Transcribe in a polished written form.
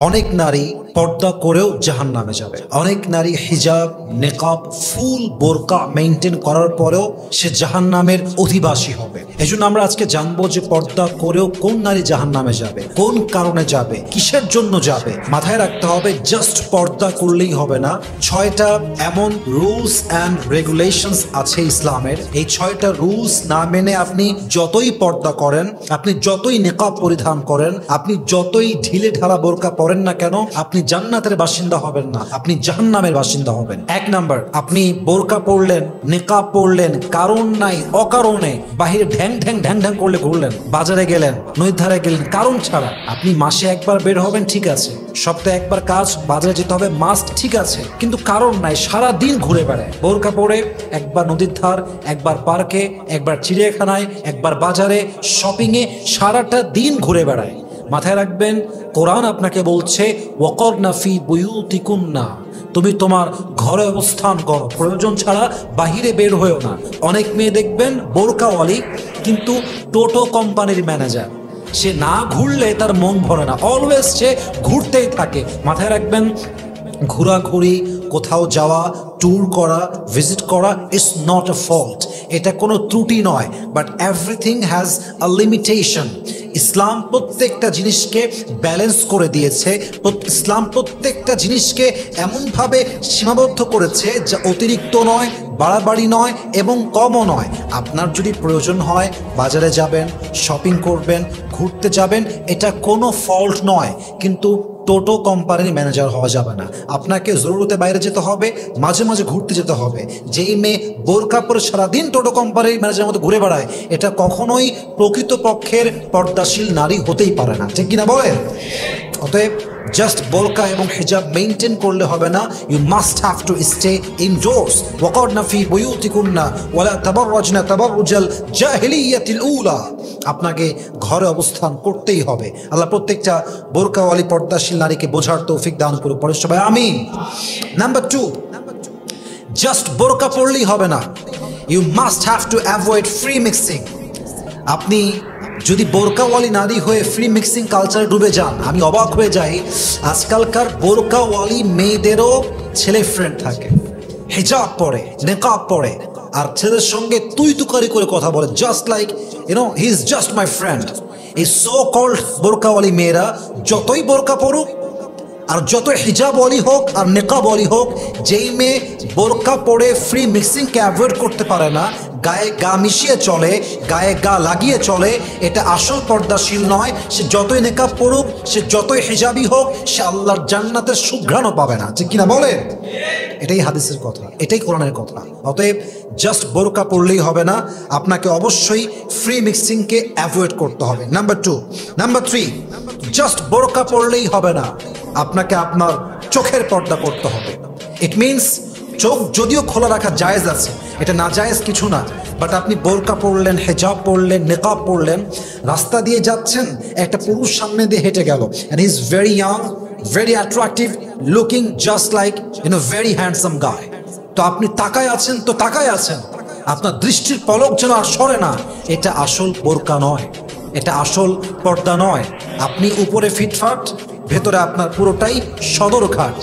অনেক নারী পর্দা করেও জাহান্নামে যাবে। অনেক নারী হিজাব, নেকাব, ফুল বোরকা মেইনটেইন করার পরেও সে জাহান্নামের অধিবাসী হবে। এজন্য আমরা আজকে জানবো যে পর্দা করেও কোন নারী জাহান্নামে যাবে, কোন কারণে যাবে, কিসের জন্য যাবে। মাথায় রাখতে হবে জাস্ট পর্দা করলেই হবে না। 6টা এমন রুলস অ্যান্ড রেগুলেশনস আছে ইসলামের। এই 6টা রুলস না মেনে আপনি যতই পর্দা করেন, আপনি যতই নেকাব পরিধান করেন, আপনি যতই ঢিলে ঢালা বোরকা পরেন না কেন, আপনি জান্নাতের বাসিন্দা হবেন না, আপনি জাহান্নামের বাসিন্দা হবেন। 1 নাম্বার, আপনি বোরকা পরলেন, নেকাব পরলেন, কারণ নাই অকারণে বাহিরে ঢ্যাং ঢ্যাং ঢ্যাং ঢ্যাং করলে ঘুরলেন, বাজারে গেলেন, নদীর ধারে গেলেন, কারণ ছাড়া। আপনি মাসে একবার বের হবেন, ঠিক আছে, সপ্তাহে একবার কাজ, বাজারে যেতে হবে মাস্ট, ঠিক আছে, কিন্তু কারণ নাই সারা দিন ঘুরে বেড়ায় বোরকা পরে, একবার নদীর ধার, একবার পার্কে, একবার চিড়িয়াখানায়, একবার বাজারে, শপিংয়ে, সারাটা দিন ঘুরে বেড়ায়। মাথায় রাখবেন, কোরআন আপনাকে বলছে ওয়াকরনা ফি বুয়ুতিকুন্না, তুমি তোমার ঘরে অবস্থান করো, প্রয়োজন ছাড়া বাহিরে বের হয়েও না। অনেক মেয়ে দেখবেন বোরকাওয়ালি কিন্তু টোটো কোম্পানির ম্যানেজার, সে না ঘুরলে তার মন ভরে না, অলওয়েজ সে ঘুরতেই থাকে। মাথায় রাখবেন, ঘোরাঘুরি, কোথাও যাওয়া, ট্যুর করা, ভিজিট করা ইজ নট আ ফল্ট, এটা কোনো ত্রুটি নয়, but everything has a limitation. Islam প্রত্যেকটা জিনিসকে ব্যালেন্স করে দিয়েছে। ইসলাম প্রত্যেকটা জিনিসকে এমনভাবে সীমাবদ্ধ করেছে যা অতিরিক্ত নয়, বাড়াবাড়ি নয় এবং কমও নয়। আপনার যদি প্রয়োজন হয় বাজারে যাবেন, শপিং করবেন, ঘুরতে যাবেন, এটা কোনো ফল্ট নয়, কিন্তু টোটো কোম্পানির ম্যানেজার হওয়া যাবে না। আপনাকে জরুরতে বাইরে যেতে হবে, মাঝে মাঝে ঘুরতে যেতে হবে। যেই মেয়ে বোরকা পরে সারাদিন টোটো কোম্পানির ম্যানেজারের মতো ঘুরে বেড়ায়, এটা কখনোই প্রকৃতপক্ষের পর্দাশীল নারী হতেই পারে না, ঠিক কিনা বলেন? অতএব জাস্ট বোরকা এবং হিজাব মেইনটেইন করলে হবে না, you must have to stay indoors. ওয়াকরনা ফি বুয়ুতিকুন্না ওয়ালা তাবাররাজনা তাবাররুজাল জাহিলিয়াতিল উলা, আপনাকে ঘরে অবস্থান করতেই হবে। আল্লাহ প্রত্যেকটা বোরকাওয়ালি পর্দাশীল নারীকে বোঝার তৌফিক দান করুন, পরে সবাই আমিন। নাম্বার 2, জাস্ট বোরকা পরলেই হবে না, you must have to avoid free mixing. আপনি যদি বোরকাওয়ালি নারী হয়ে ফ্রি মিক্সিং কালচারে ডুবে যান, আমি অবাক হয়ে যাই, আজকালকার বোরকাওয়ালি মেয়েদেরও ছেলে ফ্রেন্ড থাকে, হিজাব পরে, নেকাব পরে, আর ছেলেদের সঙ্গে তুই তুকারি করে কথা বলে, just like he is just my friend. এই সো কল্ড বোরকাওয়ালি মেয়েরা যতই বোরকা পড়ুক আর যত হিজাবওয়ালি হোক আর নেকাবওয়ালি হোক, যেই মেয়ে বোরকা পরে ফ্রি মিক্সিংকে অ্যাভয়েড করতে পারে না, গায়ে গা মিশিয়ে চলে, গায়ে গা লাগিয়ে চলে, এটা আসল পর্দাশীল নয়। সে যতই নেকাব পড়ুক, সে যতই হিজাবি হোক, সে আল্লাহর জান্নাতের সুঘ্রাণও পাবে না, ঠিক কিনা বলে? এটাই হাদিসের কথা, এটাই কোরআনের কথা। অতএব জাস্ট বোরকা পড়লেই হবে না, আপনাকে অবশ্যই ফ্রি মিক্সিংকে অ্যাভয়েড করতে হবে। নাম্বার 2। নাম্বার 3, জাস্ট বোরকা পড়লেই হবে না, আপনাকে আপনার চোখের পর্দা করতে হবে। ইট মিনস চোখ যদিও খোলা রাখা জায়েজ আছে, এটা না জায়েজ কিছু না, বাট আপনি বোরকা পরলেন, হেজাব পরলেন, নেকাব পরলেন, রাস্তা দিয়ে যাচ্ছেন, একটা পুরুষ সামনে দিয়ে হেঁটে গেল, and he is very young, very attractive looking, just like very handsome গায়। তো আপনি তাকায় আছেন তো তাকায় আছেন, আপনার দৃষ্টির পলক যেন আর সরে না। এটা আসল বোরকা নয়, এটা আসল পর্দা নয়। আপনি উপরে ফিটফাট, ভেতরে আপনার পুরোটাই সদরঘাট।